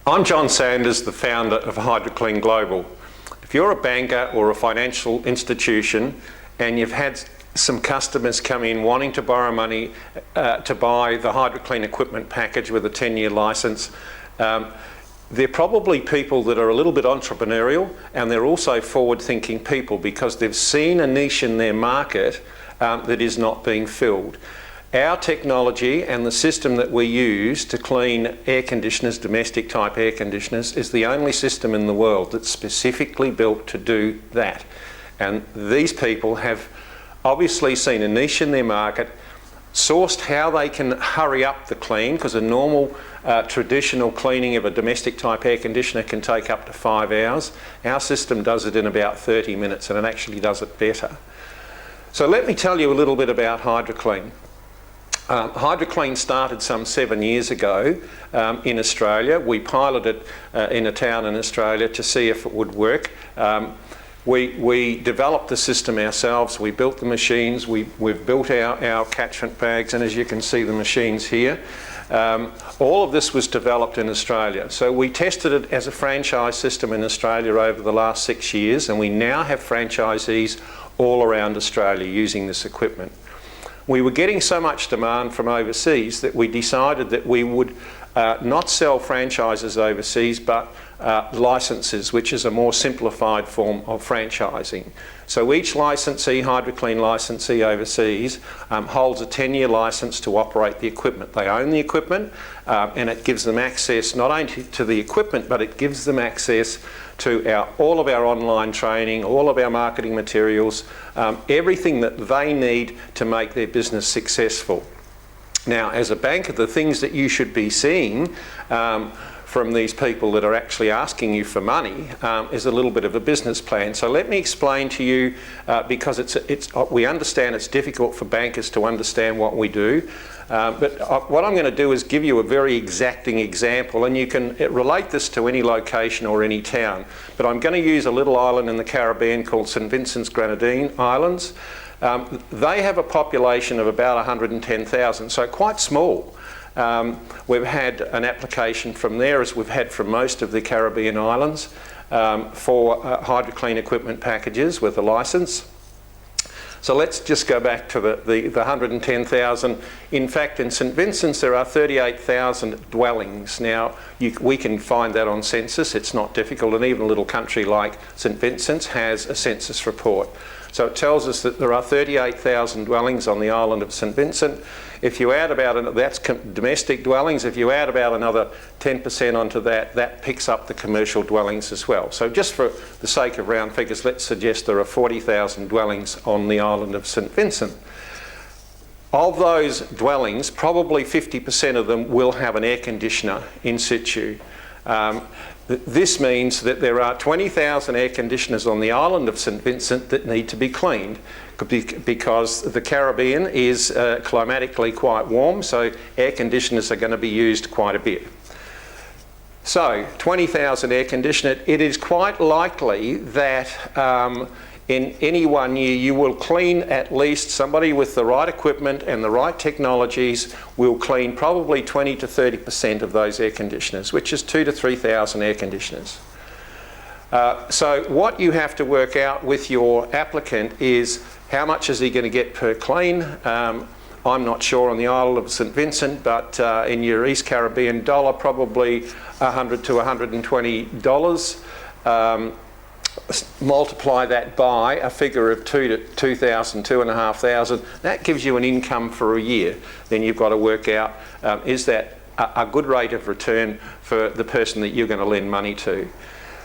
I'm John Sanders, the founder of Hydrokleen Global. If you're a banker or a financial institution and you've had some customers come in wanting to borrow money to buy the Hydrokleen equipment package with a 10-year license, they're probably people that are a little bit entrepreneurial, and they're also forward-thinking people because they've seen a niche in their market that is not being filled. Our technology and the system that we use to clean air conditioners, domestic type air conditioners, is the only system in the world that's specifically built to do that. And these people have obviously seen a niche in their market, sourced how they can hurry up the clean, because a normal traditional cleaning of a domestic type air conditioner can take up to 5 hours. Our system does it in about 30 minutes, and it actually does it better. So let me tell you a little bit about Hydrokleen. Hydrokleen started some 7 years ago in Australia. We piloted in a town in Australia to see if it would work. We developed the system ourselves. We built the machines. We've built our catchment bags, and as you can see, the machines here. All of this was developed in Australia. So we tested it as a franchise system in Australia over the last 6 years, and we now have franchisees all around Australia using this equipment. We were getting so much demand from overseas that we decided that we would not sell franchises overseas, but licenses, which is a more simplified form of franchising. So each licensee, Hydrokleen licensee overseas, holds a 10-year license to operate the equipment. They own the equipment, and it gives them access not only to the equipment, but it gives them access to all of our online training, all of our marketing materials, everything that they need to make their business successful. Now, as a banker, the things that you should be seeing from these people that are actually asking you for money is a little bit of a business plan. So let me explain to you, because we understand it's difficult for bankers to understand what we do. But what I'm going to do is give you a very exacting example, and you can relate this to any location or any town. But I'm going to use a little island in the Caribbean called St Vincent's Grenadine Islands. They have a population of about 110,000, so quite small. We've had an application from there, as we've had from most of the Caribbean islands, for Hydrokleen equipment packages with a license. So let's just go back to the 110,000. In fact, in St Vincent's there are 38,000 dwellings. Now, we can find that on census. It's not difficult, and even a little country like St Vincent's has a census report. So it tells us that there are 38,000 dwellings on the island of St Vincent. If you add that's domestic dwellings. If you add about another 10% onto that, that picks up the commercial dwellings as well. So just for the sake of round figures, let's suggest there are 40,000 dwellings on the island of St Vincent. Of those dwellings, probably 50% of them will have an air conditioner in situ. This means that there are 20,000 air conditioners on the island of St Vincent that need to be cleaned, because the Caribbean is climatically quite warm, so air conditioners are going to be used quite a bit. So 20,000 air conditioners. It is quite likely that in any 1 year you will clean at least, somebody with the right equipment and the right technologies will clean probably 20 to 30% of those air conditioners, which is 2,000 to 3,000 air conditioners. So what you have to work out with your applicant is how much is he going to get per clean. I'm not sure on the Isle of St Vincent, but in your East Caribbean dollar, probably $100 to $120. Multiply that by a figure of 2,000, 2,500. That gives you an income for a year. Then you've got to work out, is that a good rate of return for the person that you're going to lend money to?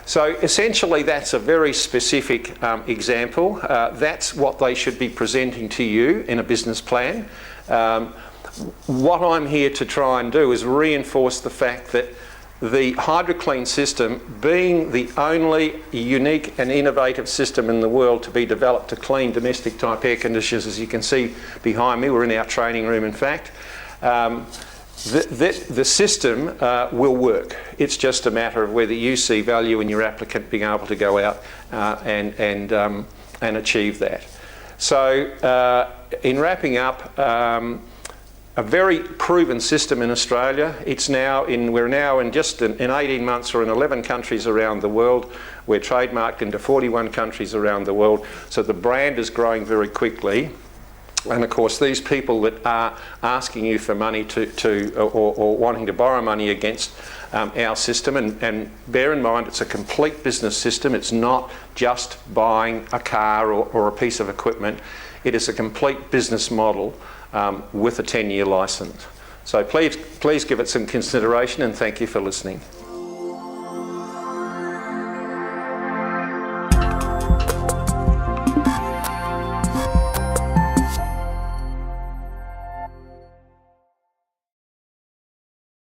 So essentially that's a very specific example. That's what they should be presenting to you in a business plan. What I'm here to try and do is reinforce the fact that the Hydrokleen system, being the only unique and innovative system in the world to be developed to clean domestic type air conditioners, as you can see behind me, we're in our training room in fact, the system will work. It's just a matter of whether you see value in your applicant being able to go out and achieve that. So in wrapping up, a very proven system in Australia. We're now in 18 months, we're in 11 countries around the world. We're trademarked into 41 countries around the world. So the brand is growing very quickly. And of course, these people that are asking you for money or wanting to borrow money against our system, and bear in mind, it's a complete business system. It's not just buying a car or a piece of equipment. It is a complete business model with a 10-year licence. So please give it some consideration, and thank you for listening.